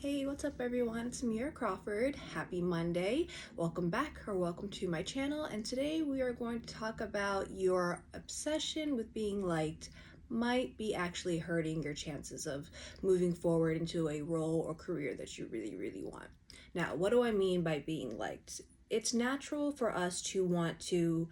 Hey, what's up everyone? It's Mira Crawford. Happy Monday. Welcome back or welcome to my channel. And today we are going to talk about your obsession with being liked might be actually hurting your chances of moving forward into a role or career that you really want. Now, what do I mean by being liked? It's natural for us to want to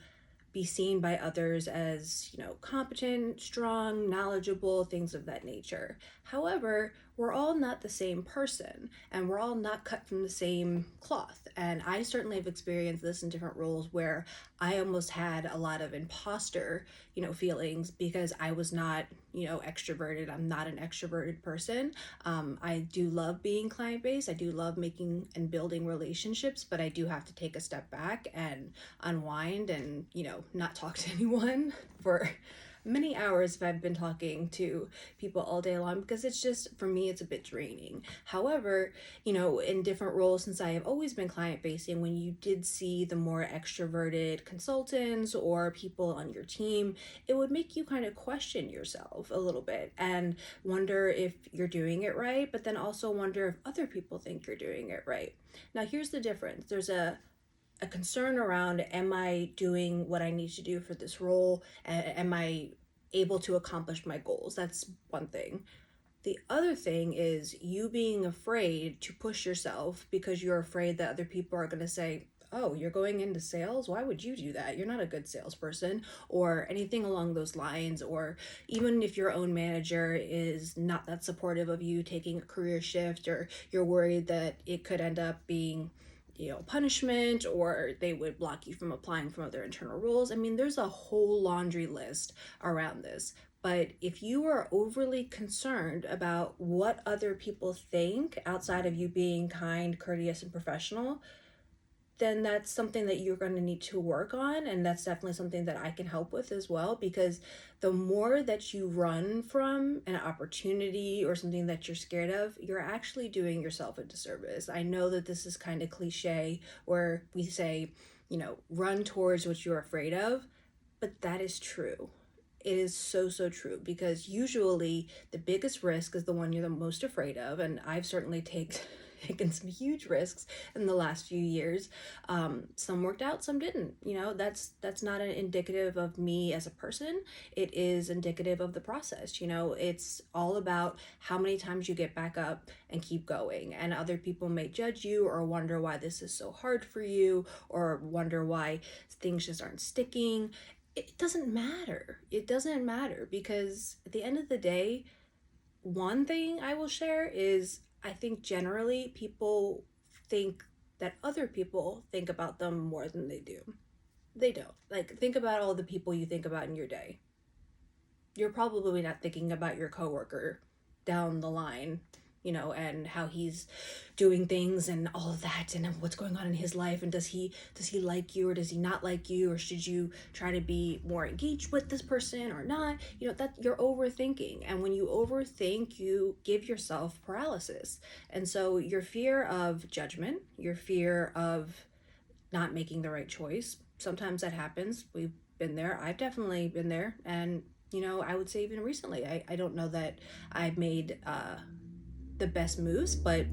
be seen by others as, competent, strong, knowledgeable, things of that nature. However, we're all not the same person and we're all not cut from the same cloth. And I certainly have experienced this in different roles where I almost had a lot of imposter, feelings because I was not, extroverted. I'm not an extroverted person. I do love being client based. I do love making and building relationships, but I do have to take a step back and unwind and, not talk to anyone for many hours if I've been talking to people all day long, because it's just, for me, it's a bit draining. However, in different roles, since I have always been client facing, when you did see the more extroverted consultants or people on your team, it would make you kind of question yourself a little bit and wonder if you're doing it right, but then also wonder if other people think you're doing it right. Now, here's the difference. There's a concern around, am I doing what I need to do for this role? Am I able to accomplish my goals? That's one thing. The other thing is you being afraid to push yourself because you're afraid that other people are going to say, oh, you're going into sales? Why would you do that? You're not a good salesperson, or anything along those lines. Or even if your own manager is not that supportive of you taking a career shift, or you're worried that it could end up being punishment, or they would block you from applying from other internal roles. I mean, there's a whole laundry list around this. But if you are overly concerned about what other people think outside of you being kind, courteous, and professional, then that's something that you're going to need to work on. And that's definitely something that I can help with as well, because the more that you run from an opportunity or something that you're scared of, you're actually doing yourself a disservice. I know that this is kind of cliche where we say, run towards what you're afraid of, but that is true. It is so true, because usually the biggest risk is the one you're the most afraid of. And I've certainly taken some huge risks in the last few years. Some worked out, some didn't. That's not an indicative of me as a person. It is indicative of the process. It's all about how many times you get back up and keep going. And other people may judge you or wonder why this is so hard for you, or wonder why things just aren't sticking. It doesn't matter. It doesn't matter, because at the end of the day, one thing I will share is, I think generally people think that other people think about them more than they do. They don't. Like, think about all the people you think about in your day. You're probably not thinking about your coworker down the line, and how he's doing things and all of that, and what's going on in his life, and does he like you or does he not like you, or should you try to be more engaged with this person or not? That you're overthinking, and when you overthink, you give yourself paralysis. And so your fear of judgment, your fear of not making the right choice, sometimes that happens. We've been there. I've definitely been there. And I would say even recently, I don't know that I've made the best moves, but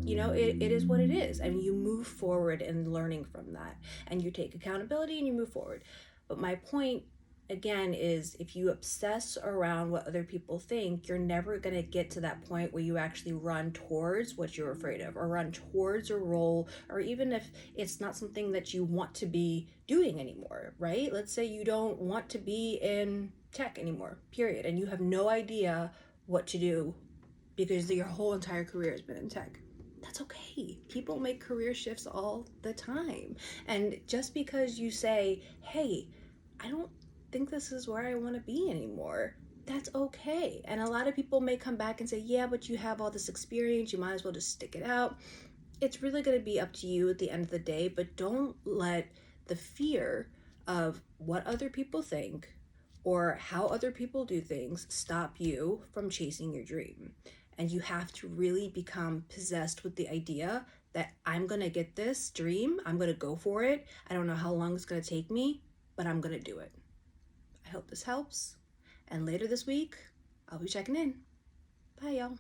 it is what it is. I mean, you move forward and learning from that, and you take accountability and you move forward. But my point again is, if you obsess around what other people think, you're never going to get to that point where you actually run towards what you're afraid of, or run towards a role, or even if it's not something that you want to be doing anymore, right? Let's say you don't want to be in tech anymore, period, and you have no idea what to do because your whole entire career has been in tech. That's okay. People make career shifts all the time. And just because you say, hey, I don't think this is where I want to be anymore, that's okay. And a lot of people may come back and say, yeah, but you have all this experience, you might as well just stick it out. It's really going to be up to you at the end of the day, but don't let the fear of what other people think or how other people do things stop you from chasing your dream. And you have to really become possessed with the idea that I'm going to get this dream. I'm going to go for it. I don't know how long it's going to take me, but I'm going to do it. I hope this helps. And later this week, I'll be checking in. Bye, y'all.